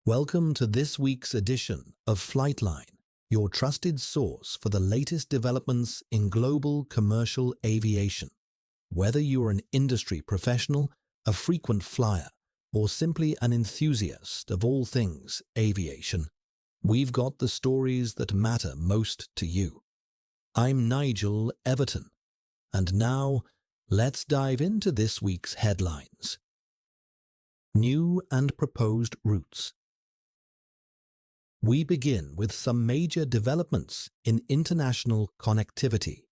Welcome to this week's edition of Flightline, your trusted source for the latest developments in global commercial aviation. Whether you are an industry professional, a frequent flyer, or simply an enthusiast of all things aviation, we've got the stories that matter most to you. I'm Nigel Everton, and now let's dive into this week's headlines. New and proposed routes. We begin with some major developments in international connectivity.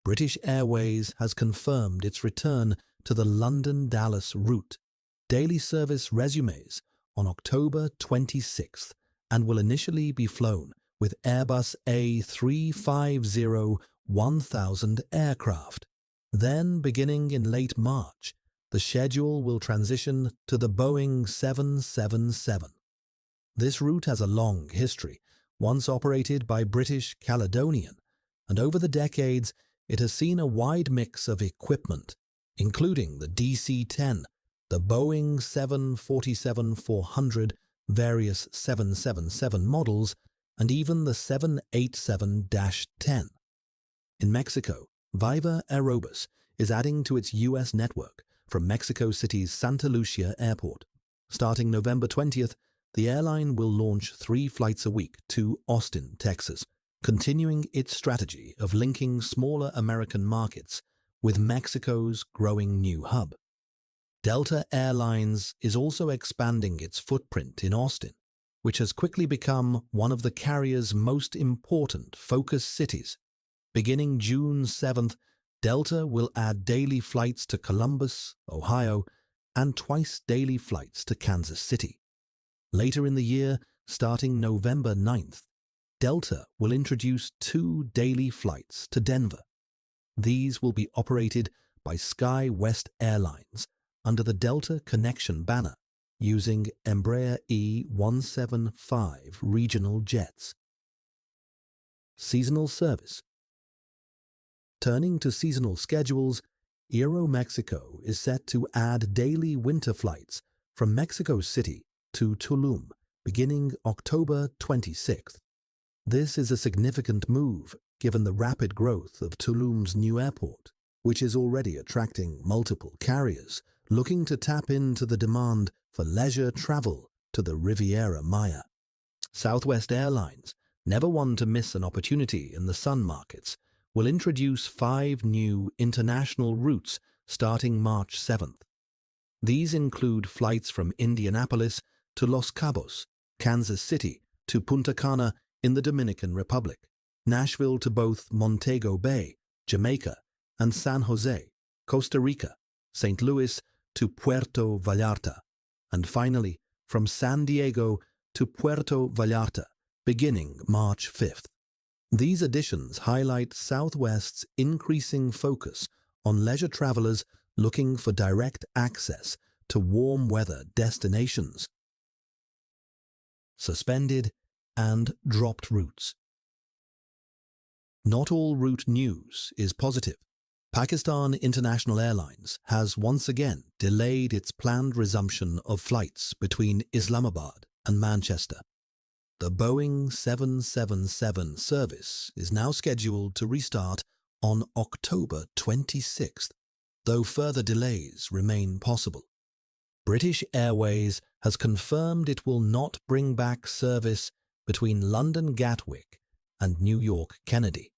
British Airways has confirmed its return to the London-Dallas route. Daily service resumes on October 26th and will initially be flown with Airbus A350-1000 aircraft. Then, beginning in late March, the schedule will transition to the Boeing 777. This route has a long history, once operated by British Caledonian, and over the decades it has seen a wide mix of equipment, including the DC-10, the Boeing 747-400, various 777 models, and even the 787-10. In Mexico, Viva Aerobus is adding to its U.S. network from Mexico City's Santa Lucia Airport. Starting November 20th, the airline will launch 3 flights a week to Austin, Texas, continuing its strategy of linking smaller American markets with Mexico's growing new hub. Delta Airlines is also expanding its footprint in Austin, which has quickly become one of the carrier's most important focus cities. Beginning June 7th, Delta will add daily flights to Columbus, Ohio, and twice daily flights to Kansas City. Later in the year, starting November 9th, Delta will introduce 2 daily flights to Denver. These will be operated by SkyWest Airlines under the Delta Connection banner, using Embraer E175 regional jets. Seasonal service. Turning to seasonal schedules, Aeromexico is set to add daily winter flights from Mexico City to Tulum, beginning October 26th. This is a significant move given the rapid growth of Tulum's new airport, which is already attracting multiple carriers looking to tap into the demand for leisure travel to the Riviera Maya. Southwest Airlines, never one to miss an opportunity in the sun markets, will introduce 5 new international routes starting March 7th. These include flights from Indianapolis to Los Cabos, Kansas City to Punta Cana in the Dominican Republic, Nashville to both Montego Bay, Jamaica, and San Jose, Costa Rica, St. Louis to Puerto Vallarta, and finally from San Diego to Puerto Vallarta, beginning March 5th. These additions highlight Southwest's increasing focus on leisure travelers looking for direct access to warm weather destinations. Suspended and dropped routes. Not all route news is positive. Pakistan International Airlines has once again delayed its planned resumption of flights between Islamabad and Manchester. The Boeing 777 service is now scheduled to restart on October 26th, though further delays remain possible. British Airways has confirmed it will not bring back service between London Gatwick and New York Kennedy.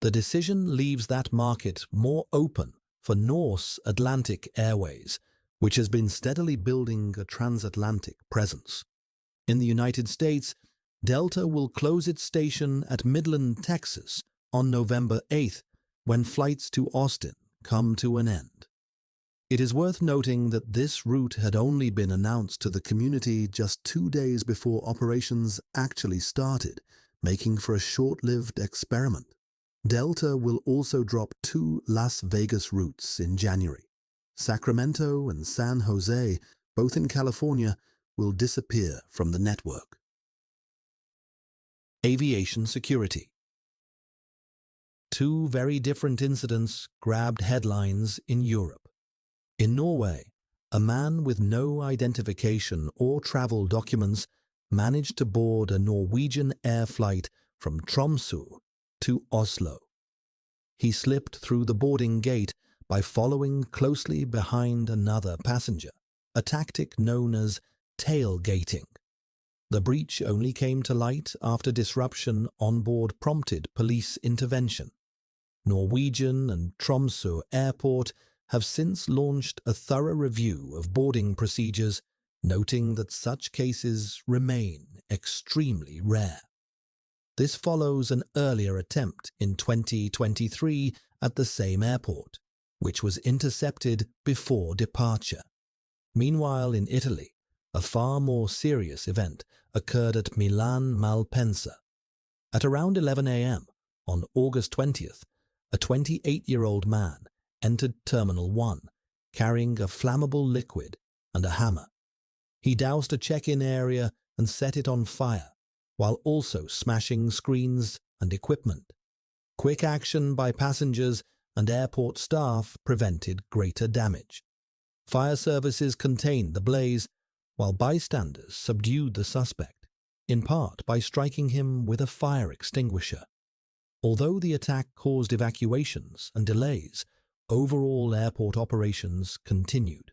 The decision leaves that market more open for Norse Atlantic Airways, which has been steadily building a transatlantic presence. In the United States, Delta will close its station at Midland, Texas on November 8th when flights to Austin come to an end. It is worth noting that this route had only been announced to the community just 2 days before operations actually started, making for a short-lived experiment. Delta will also drop 2 Las Vegas routes in January. Sacramento and San Jose, both in California, will disappear from the network. Aviation security. 2 very different incidents grabbed headlines in Europe. In Norway, a man with no identification or travel documents managed to board a Norwegian air flight from Tromsø to Oslo. He slipped through the boarding gate by following closely behind another passenger, a tactic known as tailgating. The breach only came to light after disruption on board prompted police intervention. Norwegian and Tromsø Airport have since launched a thorough review of boarding procedures, noting that such cases remain extremely rare. This follows an earlier attempt in 2023 at the same airport, which was intercepted before departure. Meanwhile, in Italy, a far more serious event occurred at Milan Malpensa. At around 11 a.m. on August 20th, a 28-year-old man entered Terminal 1, carrying a flammable liquid and a hammer. He doused a check-in area and set it on fire, while also smashing screens and equipment. Quick action by passengers and airport staff prevented greater damage. Fire services contained the blaze, while bystanders subdued the suspect, in part by striking him with a fire extinguisher. Although the attack caused evacuations and delays, overall airport operations continued.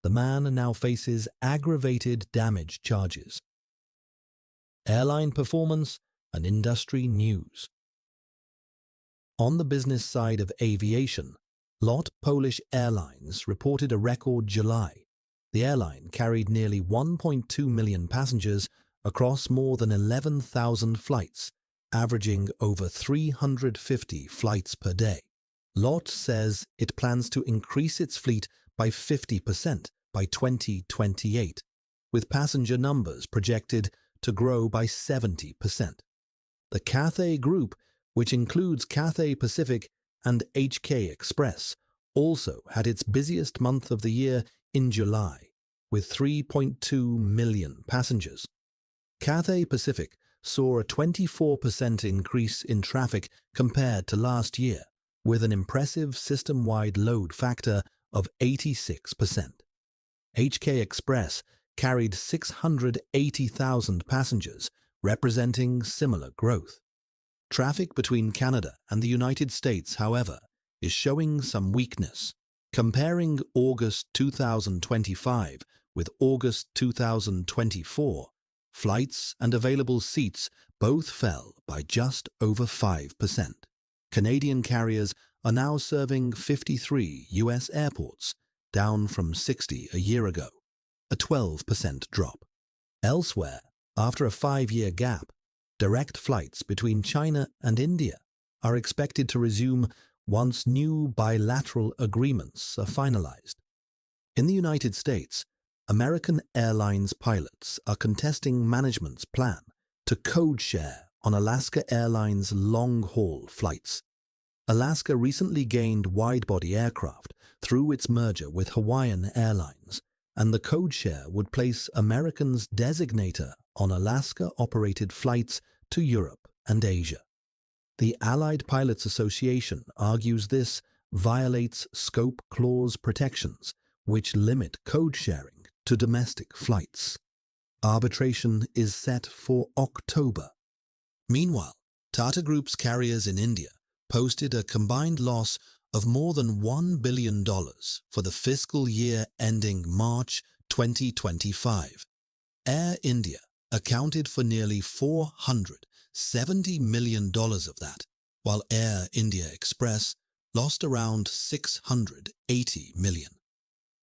The man now faces aggravated damage charges. Airline performance and industry news. On the business side of aviation, LOT Polish Airlines reported a record July. The airline carried nearly 1.2 million passengers across more than 11,000 flights, averaging over 350 flights per day. LOT says it plans to increase its fleet by 50% by 2028, with passenger numbers projected to grow by 70%. The Cathay Group, which includes Cathay Pacific and HK Express, also had its busiest month of the year in July, with 3.2 million passengers. Cathay Pacific saw a 24% increase in traffic compared to last year, with an impressive system-wide load factor of 86%. HK Express carried 680,000 passengers, representing similar growth. Traffic between Canada and the United States, however, is showing some weakness. Comparing August 2025 with August 2024, flights and available seats both fell by just over 5%. Canadian carriers are now serving 53 U.S. airports, down from 60 a year ago, a 12% drop. Elsewhere, after a 5-year gap, direct flights between China and India are expected to resume once new bilateral agreements are finalized. In the United States, American Airlines pilots are contesting management's plan to code share on Alaska Airlines long-haul flights. Alaska recently gained wide-body aircraft through its merger with Hawaiian Airlines, and the code share would place Americans' designator on Alaska-operated flights to Europe and Asia. The Allied Pilots Association argues this violates scope clause protections, which limit code sharing to domestic flights. Arbitration is set for October. Meanwhile, Tata Group's carriers in India posted a combined loss of more than $1 billion for the fiscal year ending March 2025. Air India accounted for nearly $470 million of that, while Air India Express lost around $680 million.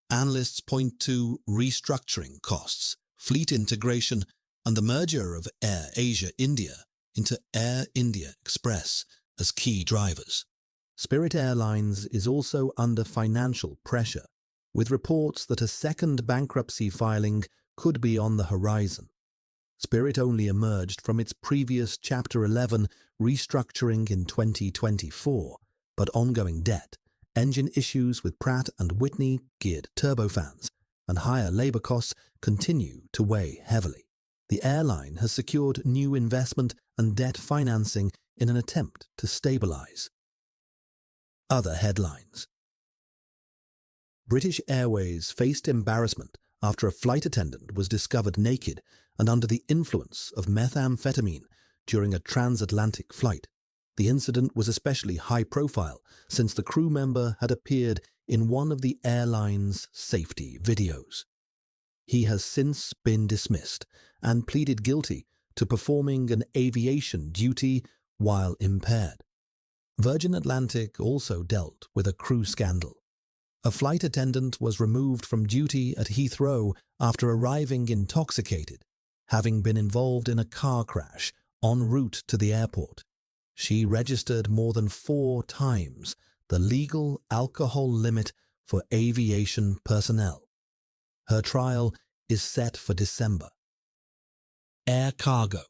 Analysts point to restructuring costs, fleet integration, and the merger of Air Asia India into Air India Express as key drivers. Spirit Airlines is also under financial pressure, with reports that a second bankruptcy filing could be on the horizon. Spirit only emerged from its previous Chapter 11 restructuring in 2024, but ongoing debt, engine issues with Pratt & Whitney geared turbofans, and higher labor costs continue to weigh heavily. The airline has secured new investment and debt financing in an attempt to stabilize. Other headlines. British Airways faced embarrassment after a flight attendant was discovered naked and under the influence of methamphetamine during a transatlantic flight. The incident was especially high profile since the crew member had appeared in one of the airline's safety videos. He has since been dismissed and pleaded guilty to performing an aviation duty while impaired. Virgin Atlantic also dealt with a crew scandal. A flight attendant was removed from duty at Heathrow after arriving intoxicated, having been involved in a car crash en route to the airport. She registered more than 4 times the legal alcohol limit for aviation personnel. Her trial is set for December. Air cargo.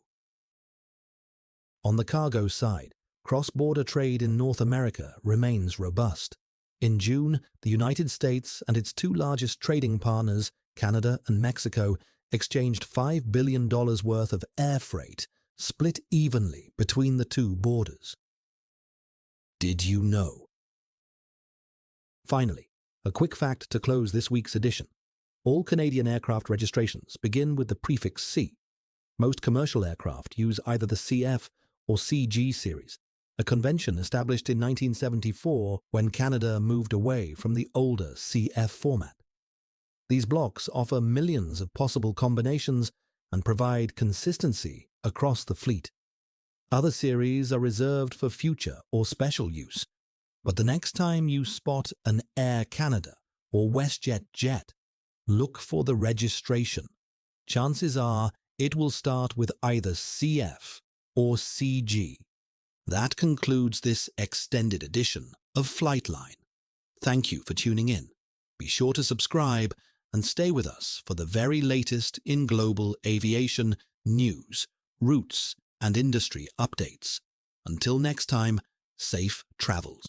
On the cargo side, cross-border trade in North America remains robust. In June, the United States and its 2 largest trading partners, Canada and Mexico, exchanged $5 billion worth of air freight, split evenly between the 2 borders. Did you know? Finally, a quick fact to close this week's edition. All Canadian aircraft registrations begin with the prefix C. Most commercial aircraft use either the CF or CG series, a convention established in 1974 when Canada moved away from the older CF format. These blocks offer millions of possible combinations and provide consistency across the fleet. Other series are reserved for future or special use, but the next time you spot an Air Canada or WestJet jet, look for the registration. Chances are it will start with either CF or CG. That concludes this extended edition of Flightline. Thank you for tuning in. Be sure to subscribe and stay with us for the very latest in global aviation news, routes, and industry updates. Until next time, safe travels.